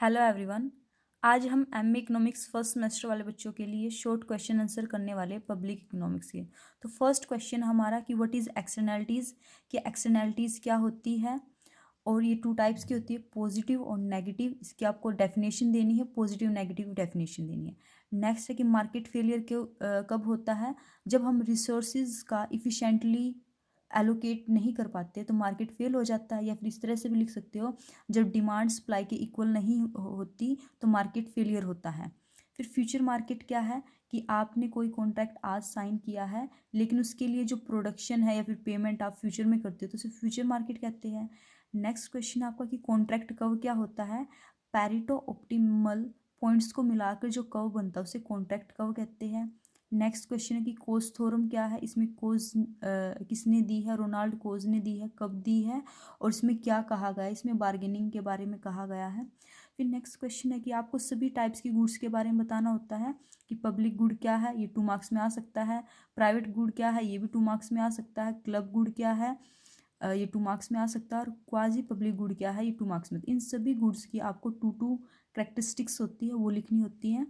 Hello everyone. आज हम MA economics first semester वाले बच्चों के लिए शॉर्ट क्वेश्चन आंसर करने वाले पब्लिक इकोनॉमिक्स के। तो फर्स्ट क्वेश्चन हमारा कि व्हाट इज़ एक्सटर्नैलिटीज़, कि एक्सटर्नैलिटीज़ क्या होती है और ये टू टाइप्स की होती है, पॉजिटिव और नेगेटिव। इसकी आपको डेफिनेशन देनी है, पॉजिटिव नेगेटिव डेफिनेशन देनी है। नेक्स्ट है कि मार्केट फेलियर कब होता है, जब हम रिसोर्सेज का इफ़िशेंटली एलोकेट नहीं कर पाते तो मार्केट फेल हो जाता है। या फिर इस तरह से भी लिख सकते हो, जब डिमांड सप्लाई के इक्वल नहीं होती तो मार्केट फेलियर होता है। फिर फ्यूचर मार्केट क्या है, कि आपने कोई कॉन्ट्रैक्ट आज साइन किया है लेकिन उसके लिए जो प्रोडक्शन है या फिर पेमेंट आप फ्यूचर में करते हो तो उसे फ्यूचर मार्केट कहते हैं। नेक्स्ट क्वेश्चन आपका कि कॉन्ट्रैक्ट कर्व क्या होता है, पैरेटो ऑप्टिमल पॉइंट्स को मिलाकर जो कर्व बनता है उसे कॉन्ट्रैक्ट कर्व कहते हैं। नेक्स्ट क्वेश्चन है कि कोज थ्योरम क्या है, इसमें कोज किसने दी है, रोनाल्ड कोज ने दी है, कब दी है और इसमें क्या कहा गया है, इसमें बार्गेनिंग के बारे में कहा गया है। फिर नेक्स्ट क्वेश्चन है कि आपको सभी टाइप्स की गुड्स के बारे में बताना होता है कि पब्लिक गुड क्या है, ये 2 मार्क्स में आ सकता है। प्राइवेट गुड क्या है, ये भी 2 मार्क्स में आ सकता है। क्लब गुड क्या है, ये 2 मार्क्स में आ सकता है। और क्वाजी पब्लिक गुड क्या है, ये 2 मार्क्स में। इन सभी गुड्स की आपको 2 करेक्टरिस्टिक्स होती है, वो लिखनी होती है।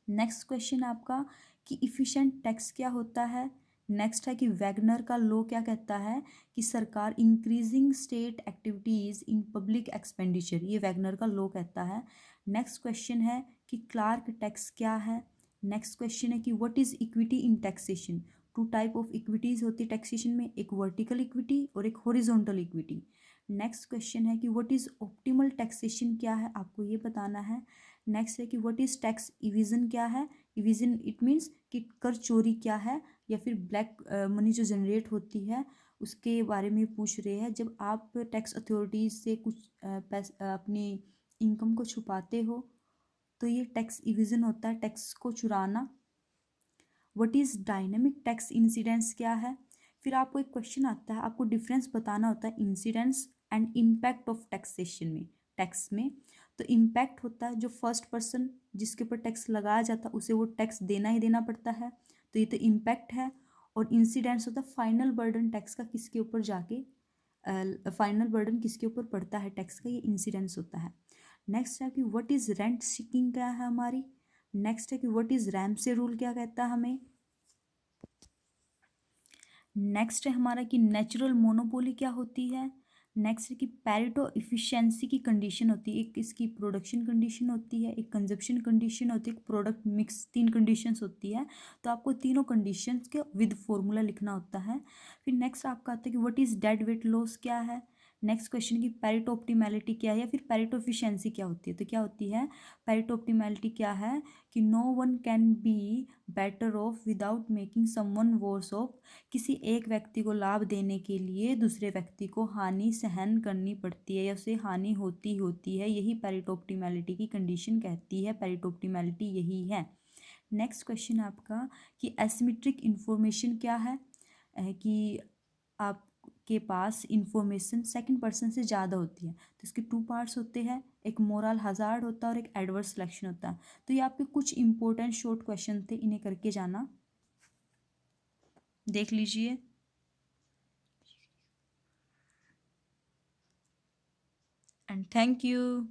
नेक्स्ट क्वेश्चन आपका कि इफ़िशेंट टैक्स क्या होता है। नेक्स्ट है कि वैगनर का लॉ क्या कहता है, कि सरकार increasing state activities in public expenditure, ये वैगनर का लॉ कहता है। नेक्स्ट क्वेश्चन है कि क्लार्क टैक्स क्या है। नेक्स्ट क्वेश्चन है कि what is equity in taxation. 2 type of equities होती है टैक्सेशन में, एक वर्टिकल इक्विटी और एक हॉरिजॉन्टल इक्विटी। नेक्स्ट क्वेश्चन है कि व्हाट इज़ ऑप्टिमल टैक्सेशन क्या है, आपको ये बताना है। नेक्स्ट है कि व्हाट इज़ टैक्स इविजन क्या है। इविजन इट मीन्स कि कर चोरी क्या है या फिर ब्लैक मनी जो जनरेट होती है उसके बारे में पूछ रहे हैं। जब आप टैक्स अथॉरिटीज़ से कुछ पैसा अपनी इनकम को छुपाते हो तो ये टैक्स इविजन होता है, टैक्स को चुराना। What is dynamic tax incidence क्या है। फिर आपको एक क्वेश्चन आता है, आपको डिफरेंस बताना होता है incidence and impact of taxation में, टैक्स में। तो इम्पैक्ट होता है जो फर्स्ट पर्सन जिसके ऊपर टैक्स लगाया जाता है उसे वो टैक्स देना ही देना पड़ता है, तो ये तो इम्पैक्ट है। और इंसिडेंस होता है फाइनल बर्डन टैक्स का किसके ऊपर जाके, फाइनल बर्डन किसके ऊपर पड़ता है टैक्स का, ये इंसिडेंस होता है। नेक्स्ट है कि व्हाट इज़ रेंट सीकिंग क्या है हमारी। नेक्स्ट है कि व्हाट इज़ रैमसे रूल क्या कहता है हमें। नेक्स्ट है हमारा कि नेचुरल मोनोपोली क्या होती है। नेक्स्ट है कि पैरेटो इफिशिएंसी की कंडीशन होती है, एक इसकी प्रोडक्शन कंडीशन होती है, एक कंजप्शन कंडीशन होती है, एक प्रोडक्ट मिक्स, 3 कंडीशंस होती है। तो आपको तीनों कंडीशंस के विद फॉर्मूला लिखना होता है। फिर नेक्स्ट आपका आता है कि what is dead weight loss क्या है। नेक्स्ट क्वेश्चन की पैरेटो ऑप्टिमैलिटी क्या है या फिर पैरेटो एफिशिएंसी क्या होती है। तो क्या होती है, पैरेटो ऑप्टिमैलिटी क्या है, कि no one can be better off without making someone worse off, किसी एक व्यक्ति को लाभ देने के लिए दूसरे व्यक्ति को हानि सहन करनी पड़ती है या उसे हानि होती है, यही पैरेटो ऑप्टिमैलिटी की कंडीशन कहती है, पैरेटो ऑप्टिमैलिटी यही है। नेक्स्ट क्वेश्चन आपका कि एसिमेट्रिक इन्फॉर्मेशन क्या है, कि आपके पास इंफॉर्मेशन सेकंड पर्सन से ज़्यादा होती है तो इसके 2 पार्ट्स होते हैं, एक मोरल हजार्ड होता है और एक एडवर्स सिलेक्शन होता है। तो ये आपके कुछ इंपॉर्टेंट शॉर्ट क्वेश्चन थे, इन्हें करके जाना, देख लीजिए। And thank you.